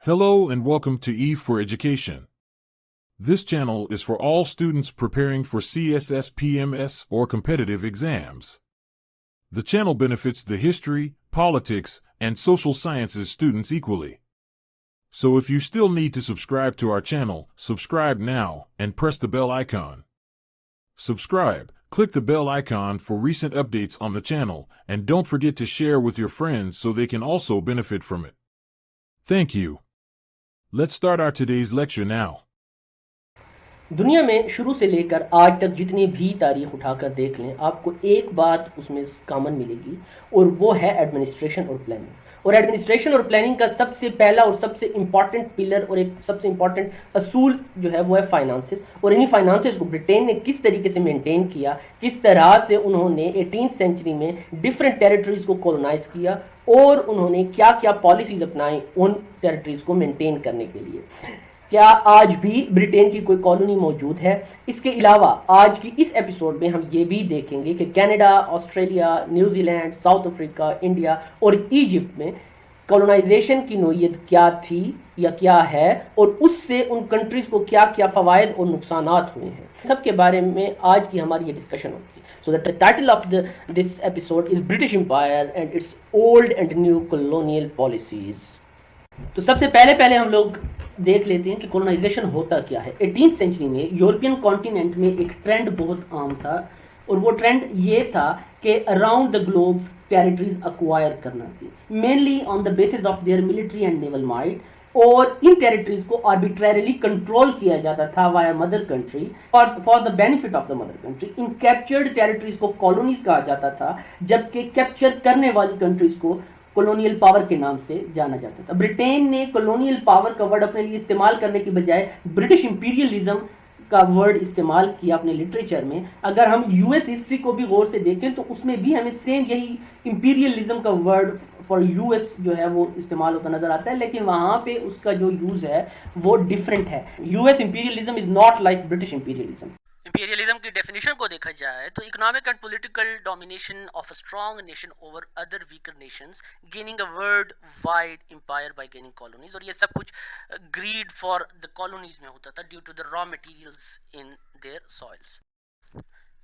Hello and welcome to Eve for Education. This channel is for all students preparing for CSS, PMS, or competitive exams. The channel benefits the history, politics, and social sciences students equally. So if you still need to subscribe to our channel, subscribe now and press the bell icon. Subscribe, click the bell icon for recent updates on the channel, and don't forget to share with your friends so they can also benefit from it. Thank you. Let's start our today's lecture now. دنیا میں شروع سے لے کر آج تک جتنی بھی تاریخ اٹھا کر دیکھ لیں آپ کو ایک بات اس میں کامن ملے گی اور وہ ہے ایڈمنسٹریشن اور پلاننگ. اور ایڈمنسٹریشن اور پلاننگ کا سب سے پہلا اور سب سے امپورٹنٹ پلر اور ایک سب سے امپورٹنٹ اصول جو ہے وہ ہے فائنانسز. اور انہی فائنانسز کو برٹین نے کس طریقے سے مینٹین کیا, کس طرح سے انہوں نے 18th سینچری میں ڈفرینٹ ٹیریٹریز کو کولونائز کیا اور انہوں نے کیا کیا پالیسیز اپنائیں ان ٹیریٹریز کو مینٹین کرنے کے لیے. کیا آج بھی برٹین کی کوئی کالونی موجود ہے؟ اس کے علاوہ آج کی اس ایپیسوڈ میں ہم یہ بھی دیکھیں گے کہ Canada, Australia, New Zealand, South Africa, India اور ایجپٹ میں کولونائزیشن کی نوعیت کیا تھی یا کیا ہے, اور اس سے ان کنٹریز کو کیا کیا فوائد اور نقصانات ہوئے ہیں. سب کے بارے میں آج کی ہماری یہ ڈسکشن ہوگی. So the title of this episode is British Empire and its old and new colonial policies. تو سب سے پہلے ہم لوگ دیکھ لیتے ہیں کہ کولونائزیشن ہوتا کیا ہے. 18th سینچری میں یورپین کانٹیننٹ میں ایک ٹرینڈ بہت عام تھا, اور وہ ٹرینڈ یہ تھا کہ around the globe territories acquire کرنا تھی, mainly on the basis of their military and naval might, اور ان ٹیریٹریز کو آربیٹریلی کنٹرول کیا جاتا تھا via mother country for the benefit of the mother country. ان کیپچرڈ ٹیریٹریز کو کالونیز کہا جاتا تھا, جبکہ کیپچر کرنے والی کنٹریز کو کولونیل پاور کے نام سے جانا جاتا تھا. برٹین نے کولونیل پاور کا ورڈ اپنے لیے استعمال کرنے کی بجائے برٹش امپیریلزم کا ورڈ استعمال کیا اپنے لٹریچر میں. اگر ہم یو ایس ہسٹری کو بھی غور سے دیکھیں تو اس میں بھی ہمیں سیم یہی امپیریلزم کا ورڈ فار یو ایس جو ہے وہ استعمال ہوتا نظر آتا ہے, لیکن وہاں پہ اس کا جو یوز ہے وہ ڈفرینٹ ہے. U S imperialism is not like British imperialism. Imperialism کی ڈیفینیشن کو دیکھا جائے تو economic and political domination of a strong nation over other weaker nations, gaining a worldwide empire by gaining colonies. اور یہ سب کچھ grade for the colonies میں ہوتا تھا due to the raw materials in their soils.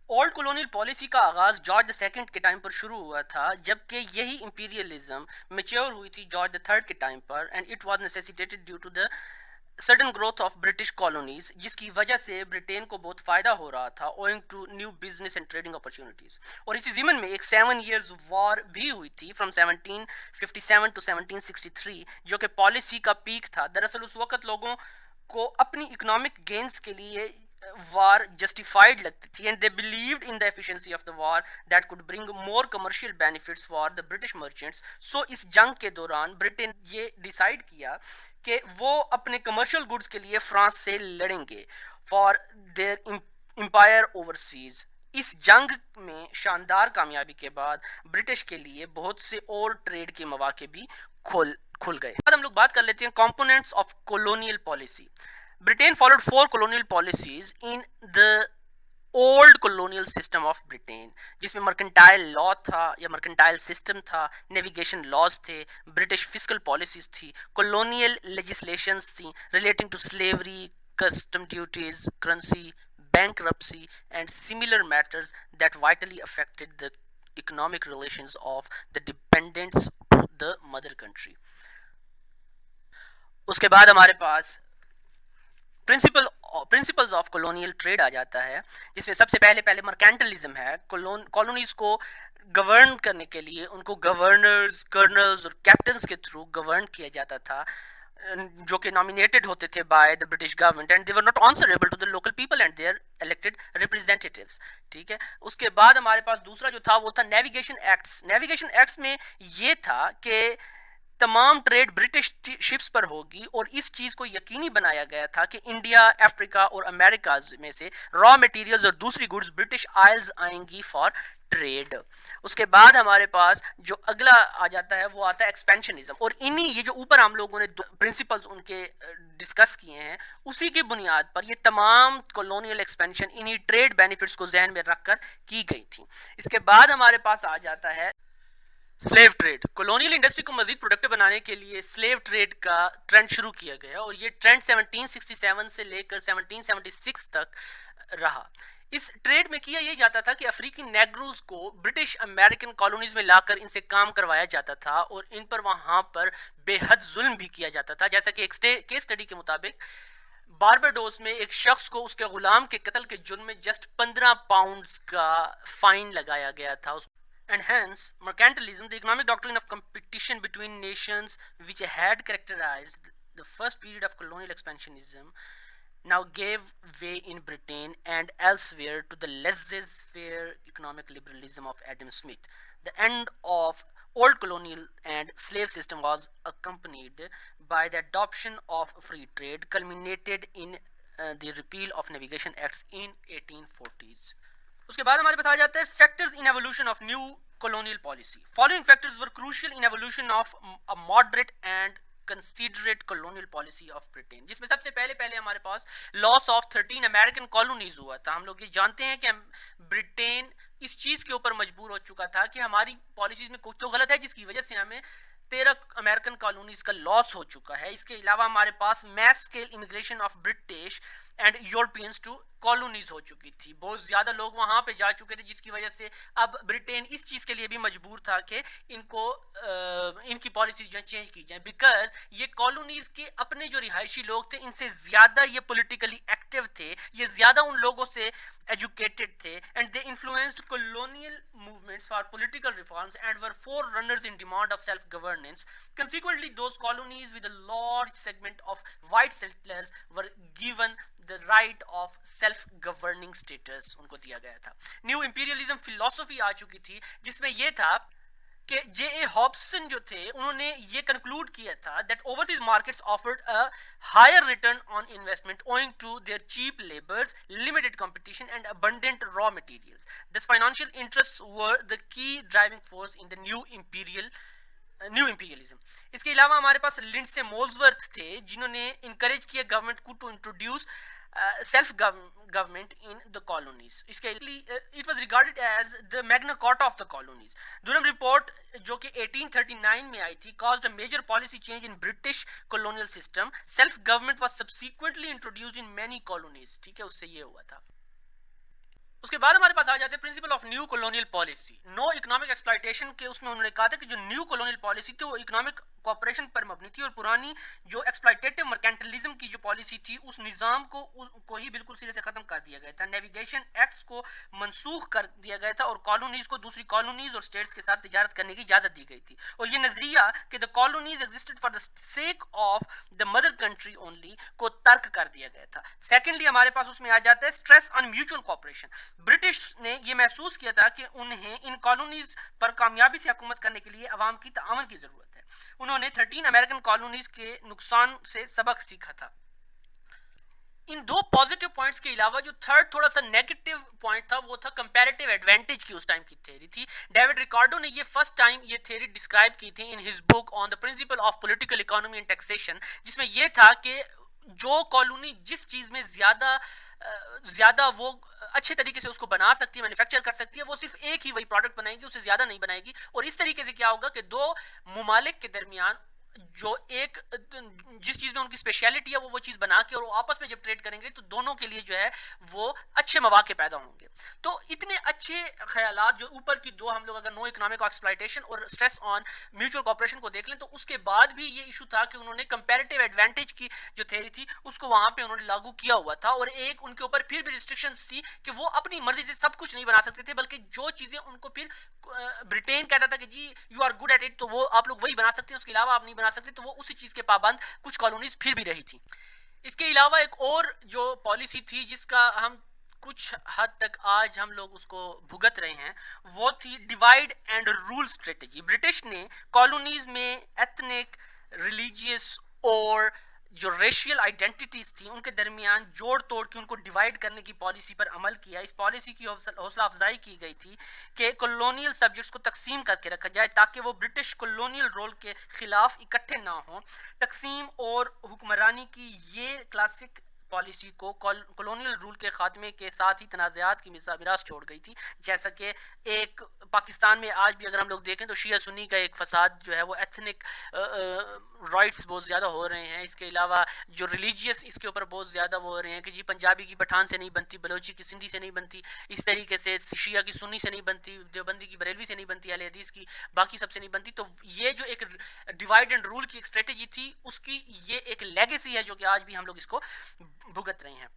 Old colonial policy کا آغاز George II کے time پر شروع ہوا تھا, جبکہ یہی امپیریلزم میچور ہوئی تھی جارج III کے ٹائم پر, and it was necessitated due to the sudden growth of British colonies, جس کی وجہ سے برٹین کو بہت فائدہ ہو رہا تھا owing to new business and trading opportunities. اور اسی ضمن میں ایک 7 years وار بھی ہوئی تھی فرام 1757 ٹو 1763, جو کہ پالیسی کا پیک تھا. دراصل اس وقت لوگوں کو اپنی اکنامک گینز کے لیے وار جسٹیفائڈ لگتی تھی, and they believed in the efficiency of the war that could bring more commercial benefits for the British merchants. So اس جنگ کے دوران برٹن یہ ڈیسائیڈ کیا کہ وہ اپنے کمرشل گڈس کے لیے فرانس سے لڑیں گے فار دیئر امپائر اوورسیز. اس جنگ میں شاندار کامیابی کے بعد برٹش کے لیے بہت سے اور ٹریڈ کے مواقع بھی کھل گئے. بعد ہم لوگ بات کر لیتے ہیں components of colonial policy. Britain followed 4 colonial policies in the old colonial system of Britain, جس میں مرکنٹائل لا تھا یا مرکنٹائل سسٹم تھا, نیویگیشن لاز تھے, برٹش فسکل پالیسیز تھی, کولونیل لیجسلیشنز تھیں relating to slavery, custom duties, currency, bankruptcy and similar matters that vitally affected the economic relations of the dependents to the mother country. اس کے بعد ہمارے پاس principles of colonial trade آ جاتا ہے, جس میں سب سے پہلے مرکینٹلزم ہے. کالونیز کو گورن کرنے کے لیے ان کو گورنرز, کرنلز اور کیپٹنز کے تھرو گورن کیا جاتا تھا, جو کہ نامینیٹڈ ہوتے تھے by the British government, and they were not answerable to the local people and their elected representatives. ٹھیک ہے. اس کے بعد ہمارے پاس دوسرا جو تھا وہ تھا نیویگیشن ایکٹس. نیویگیشن ایکٹس میں یہ تھا کہ تمام ٹریڈ برٹش شپس پر ہوگی, اور اس چیز کو یقینی بنایا گیا تھا کہ انڈیا, افریقہ اور امریکاز میں سے را مٹیریلز اور دوسری گڈز برٹش آئلز آئیں گی فار ٹریڈ. اس کے بعد ہمارے پاس جو اگلا آ جاتا ہے وہ آتا ہے ایکسپینشنزم, اور انہی یہ جو اوپر ہم لوگوں نے پرنسپلز ان کے ڈسکس کیے ہیں اسی کی بنیاد پر یہ تمام کولونیل ایکسپینشن انہی ٹریڈ بینیفٹس کو ذہن میں رکھ کر کی گئی تھی. اس کے بعد ہمارے پاس آ جاتا ہے سلیو ٹریڈ، کولونیل انڈسٹری کو مزید پروڈکٹیو بنانے کے لیے سلیو ٹریڈ کا ٹرینڈ شروع کیا گیا اور یہ ٹرینڈ 1767 سے لے کر 1776 تک رہا. اس ٹریڈ میں کیا یہ جاتا تھا کہ افریقی نیگروز کو برٹش امریکن کالونیز میں لا کر ان سے کام کروایا جاتا تھا اور ان پر وہاں پر بے حد ظلم بھی کیا جاتا تھا. جیسا کہ ایک کیس اسٹڈی کے مطابق بارباڈوس میں ایک شخص کو اس کے غلام کے قتل کے جرم میں جسٹ 15 پاؤنڈز کا فائن لگایا گیا تھا. And hence, mercantilism, the economic doctrine of competition between nations which had characterized the first period of colonial expansionism, now gave way in Britain and elsewhere to the laissez-faire economic liberalism of Adam Smith. The end of old colonial and slave system was accompanied by the adoption of free trade, culminated in the repeal of Navigation Acts in 1840s. اس کے بعد ہمارے پاس آ جاتا ہے factors in evolution of new colonial policy. Following factors were crucial in evolution of a moderate and considerate colonial policy of Britain. جس میں سب سے پہلے ہمارے پاس loss of 13 American colonies ہوا تھا. ہم لوگ یہ جانتے ہیں کہ برٹین اس چیز کے اوپر مجبور ہو چکا تھا کہ ہماری پالیسیز میں کچھ تو غلط ہے جس کی وجہ سے ہمیں 13 امریکن کالونیز کا لاس ہو چکا ہے. اس کے علاوہ ہمارے پاس mass scale immigration of British and Europeans to colonies ہو چکی تھی. بہت زیادہ لوگ وہاں پہ جا چکے تھے جس کی وجہ سے اب برٹین اس چیز کے لیے بھی مجبور تھا کہ ان کی پالیسیز جو ہیں چینج کی جائیں, بیکاز یہ کالونیز کے اپنے جو رہائشی لوگ تھے ان سے زیادہ یہ پولیٹیکلی ایکٹیو تھے, یہ زیادہ ان لوگوں سے ایجوکیٹڈ تھے, and they influenced colonial movements for political reforms and were forerunners in demand of self-governance. Consequently, those colonies with a large segment of white settlers were given the right of self-governing status. ان کو دیا گیا تھا. New imperialism فلسفی آ چکی تھی جس میں یہ تھا کہ جے اے ہابسن جو تھے انہوں نے یہ کنکلوڈ کیا تھا that overseas markets offered a higher return on investment owing to their cheap labors, limited competition and abundant raw materials. Thus financial interests were the key driving force in the new imperialism. اس کے علاوہ ہمارے پاس Lindsey مولزورتھ تھے جنہوں نے encourage کیا government کو to introduce self government in the colonies. اس کے it was regarded as the Magna Carta of the colonies. Durham report جو کہ 1839 میں آئی تھی caused a major policy change in British colonial system. Self government was subsequently introduced in many colonies. ٹھیک ہے, اس سے یہ ہوا تھا. اس کے بعد ہمارے پاس آ جاتے ہیں principle of new colonial policy. No economic exploitation کے اس میں انہوں نے کہا تھا کہ جو نیو کولونیل پالیسی تھی وہ اکنامک کوآپریشن پر مبنی تھی اور پرانی جو ایکسپلائٹیٹو مرکینٹلزم کی جو پالیسی تھی اس نظام کو ہی بالکل سرے سے ختم کر دیا گیا تھا. نیویگیشن ایکٹس کو منسوخ کر دیا گیا تھا اور کالونیز کو دوسری کالونیز اور اسٹیٹس کے ساتھ تجارت کرنے کی اجازت دی گئی تھی. اور یہ نظریہ کہ the colonies existed for the sake of the mother country only کو ترک کر دیا گیا تھا. سیکنڈلی ہمارے پاس اس میں آ جاتا ہے stress on mutual cooperation. British نے یہ محسوس کیا تھا کہ انہیں ان کالونیز پر کامیابی سے حکومت کرنے کے لیے عوام کی تعاون کی ضرورت ہے. انہوں نے 13 امریکن کالونیز کے نقصان سے سبق سیکھا تھا. ان دو پازیٹیو پوائنٹس کے علاوہ جو تھرڈ تھوڑا سا نیگیٹو پوائنٹ تھا وہ تھا کمپیریٹیو ایڈوانٹیج کی اس ٹائم کی تھیوری تھی. ڈیوڈ ریکارڈو نے یہ فرسٹ ٹائم یہ تھیوری ڈسکرائب کی تھی in his book on the principle of political economy and taxation, جس میں یہ تھا کہ جو کالونی جس چیز میں زیادہ وہ اچھے طریقے سے اس کو بنا سکتی ہے, مینوفیکچر کر سکتی ہے, وہ صرف ایک ہی وہی پروڈکٹ بنائے گی, اس سے زیادہ نہیں بنائے گی. اور اس طریقے سے کیا ہوگا کہ دو ممالک کے درمیان جو ایک جس چیز میں ان کی اسپیشلٹی ہے وہ چیز بنا کے اور وہ آپس میں جب ٹریڈ کریں گے تو دونوں کے لیے جو ہے وہ اچھے مواقع پیدا ہوں گے. تو اتنے اچھے خیالات جو اوپر کی دو ہم لوگ اگر نو اکنامک ایکسپلائٹیشن اور اسٹریس آن میوچل کوآپریشن کو دیکھ لیں تو اس کے بعد بھی یہ ایشو تھا کہ انہوں نے کمپیریٹیو ایڈوانٹیج کی جو تھیوری تھی اس کو وہاں پہ انہوں نے لاگو کیا ہوا تھا. اور ایک ان کے اوپر پھر بھی ریسٹرکشنز تھی کہ وہ اپنی مرضی سے سب کچھ نہیں بنا سکتے تھے, بلکہ جو چیزیں ان کو پھر برٹین کہتا تھا کہ جی you are good at it تو وہ آپ لوگ وہی بنا سکتے ہیں, اس کے علاوہ آپ نہیں بنا سکتے, تو وہ اسی چیز کے پابند کچھ کالونیز پھر بھی رہی تھی. اس کے علاوہ ایک اور جو پالیسی تھی جس کا ہم کچھ حد تک آج ہم لوگ اس کو بھگت رہے ہیں وہ تھی divide and rule strategy. British نے کالونیز میں ایتھنک, ریلیجیس اور جو ریشیل آئیڈینٹیٹیز تھیں ان کے درمیان جوڑ توڑ کے ان کو ڈیوائڈ کرنے کی پالیسی پر عمل کیا. اس پالیسی کی حوصلہ افزائی کی گئی تھی کہ کولونیل سبجیکٹس کو تقسیم کر کے رکھا جائے تاکہ وہ برٹش کولونیل رول کے خلاف اکٹھے نہ ہوں. تقسیم اور حکمرانی کی یہ کلاسک پالیسی کو کولونیل رول کے خاتمے کے ساتھ ہی تنازعات کی میراث چھوڑ گئی تھی. جیسا کہ ایک پاکستان میں آج بھی اگر ہم لوگ دیکھیں تو شیعہ سنی کا ایک فساد جو ہے وہ ایتھنک رائٹس بہت زیادہ ہو رہے ہیں. اس کے علاوہ جو ریلیجیس اس کے اوپر بہت زیادہ وہ ہو رہے ہیں کہ جی پنجابی کی پٹھان سے نہیں بنتی, بلوچی کی سندھی سے نہیں بنتی, اس طریقے سے شیعہ کی سنی سے نہیں بنتی, دیوبندی کی بریلوی سے نہیں بنتی, اہل حدیث کی باقی سب سے نہیں بنتی. تو یہ جو ایک ڈیوائڈ اینڈ رول کی ایک اسٹریٹجی تھی اس کی یہ ایک لیگیسی ہے جو کہ آج بھی ہم لوگ اس کو بھگت رہے ہیں.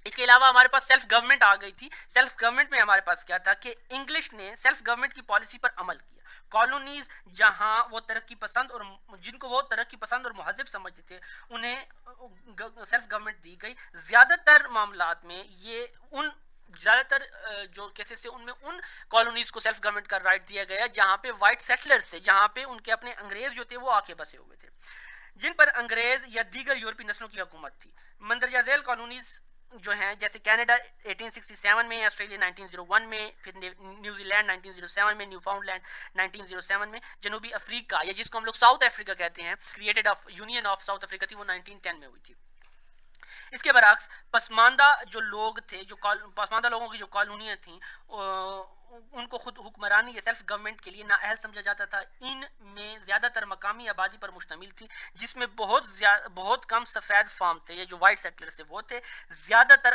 اس کے علاوہ ہمارے پاس سیلف گورنمنٹ آ گئی تھی. سیلف گورنمنٹ میں ہمارے پاس کیا تھا کہ انگلش نے سیلف گورنمنٹ کی پالیسی پر عمل کیا. کالونیز جہاں وہ ترقی پسند اور جن کو وہ ترقی پسند اور مہذب سمجھتے تھے انہیں سیلف گورنمنٹ دی گئی. زیادہ تر معاملات میں یہ زیادہ تر جو کیسز تھے ان میں ان کالونیز کو سیلف گورنمنٹ کا رائٹ دیا گیا جہاں پہ وائٹ سیٹلرز تھے, جہاں پہ ان کے اپنے انگریز جو تھے وہ آ کے بسے ہوئے تھے, جن پر انگریز یا دیگر یورپی نسلوں کی حکومت تھی. مندرجہ ذیل کالونیز جو ہیں جیسے کینیڈا 1867 میں, آسٹریلیا 1901 میں, پھر نیوزی لینڈ 1907 میں, نیو فاؤنڈ لینڈ 1907 میں, جنوبی افریقہ یا جس کو ہم لوگ ساؤتھ افریقہ کہتے ہیں created of union of South Africa تھی, وہ 1910 میں ہوئی تھی. اس کے برعکس پسماندہ جو لوگ تھے, جو پسماندہ لوگوں کی جو کالونیاں تھیں ان کو خود حکمرانی یا سیلف گورنمنٹ کے لیے نااہل سمجھا جاتا تھا. ان میں زیادہ تر مقامی آبادی پر مشتمل تھی جس میں بہت کم سفید فارم تھے یا جو وائٹ سیٹلرز تھے وہ تھے. زیادہ تر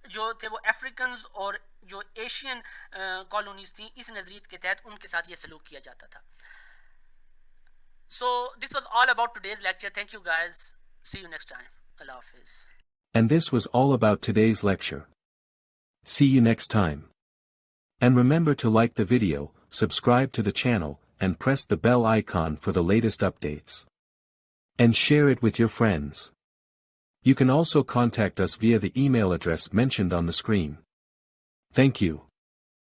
جو تھے وہ افریکنز اور جو ایشین کالونیز تھیں اس نظریے کے تحت ان کے ساتھ یہ سلوک کیا جاتا تھا. So this was all about today's lecture. Thank you guys. See you next time. Allah Hafiz. And this was all about today's lecture. See you next time. And remember to like the video, subscribe to the channel, and press the bell icon for the latest updates. And share it with your friends. You can also contact us via the email address mentioned on the screen. Thank you.